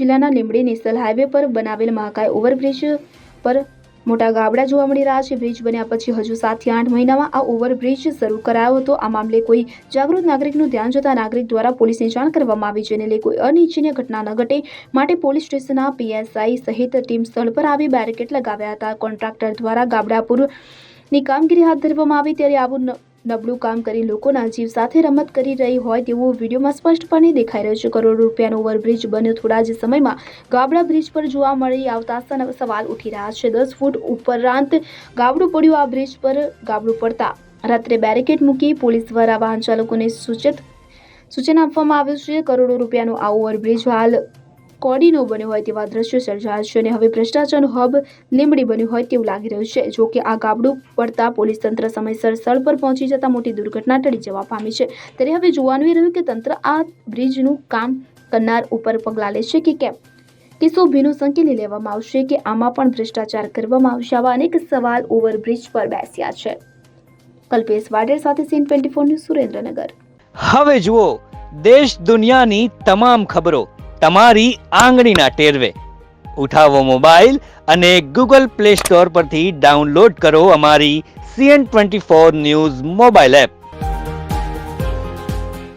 જિલ્લાના Limbdi national highway પર બનાવેલ મહાકાય ઓવરબ્રિજ પર મોટા ગાબડા જોવા મળી રહ્યા છે। બ્રિજ બન્યા પછી હજુ 7 થી 8 મહિનામાં આ ઓવરબ્રિજ શરૂ કરાયો હતો। આ મામલે કોઈ જાગૃત નાગરિકનું ધ્યાન જતા નાગરિક દ્વારા પોલીસને જાણ કરવામાં આવી, જેને લઈ કોઈ અનિચ્છનીય ઘટના ન ઘટે માટે પોલીસ સ્ટેશનના પીએસઆઈ સહિત ટીમ સ્થળ પર આવી બેરિકેડ લગાવ્યા હતા। કોન્ટ્રાક્ટર દ્વારા ગાબડા પૂરની કામગીરી હાથ ધરવામાં આવી, ત્યારે આવું નબળું કામ કરી લોકોના જીવ સાથે રમત કરી રહી હોય તેવું વિડીયોમાં સ્પષ્ટપણે દેખાઈ રહ્યું છે। કરોડો રૂપિયાનો ઓવરબ્રિજ બન્યો, થોડા જ સમયમાં ગાબડા બ્રિજ પર જોવા મળી આવતા સવાલ ઉઠી રહ્યા છે। 10 ફૂટ ઉપરાંત ગાબડું પડ્યું। આ બ્રિજ પર ગાબડું પડતા રાત્રે બેરિકેડ મૂકી પોલીસ દ્વારા વાહન ચાલકોને સૂચન આપવામાં આવ્યું છે। કરોડો રૂપિયાનો આ ઓવરબ્રિજ હાલ કોડીનો બન્યો હોય તેવા દ્રશ્યો સર્જાયા છે અને હવે ભ્રષ્ટાચારનું હબ લીંબડી બન્યું હોય તેવું લાગી રહ્યું છે। જો કે આ ગાબડું પડતા પોલીસ તંત્ર સમયસર સ્થળ પર પહોંચી જતા મોટી દુર્ઘટના ટળી જવા પામી છે। ત્યારે હવે જોવાનું એ રહ્યું કે તંત્ર આ બ્રિજનું કામ કરનાર ઉપર પગલાં લેશે કે કેમ, કેસો ભીનું સંકેલી લેવામાં આવશે કે આમાં પણ ભ્રષ્ટાચાર કરવામાં આવશે, આવા અનેક સવાલ ઓવરબ્રિજ પર બેસ્યા છે। કલ્પેશ વાડેર સાથે સીન 24 ન્યૂઝ, સુરેન્દ્રનગર। હવે જુઓ દેશ દુનિયાની તમામ ખબરો તમારી આંગળીના ટેરવે। ઉઠાવો મોબાઈલ અને ગૂગલ પ્લે સ્ટોર પરથી ડાઉનલોડ કરો અમારી CN24 ન્યૂઝ મોબાઈલ એપ।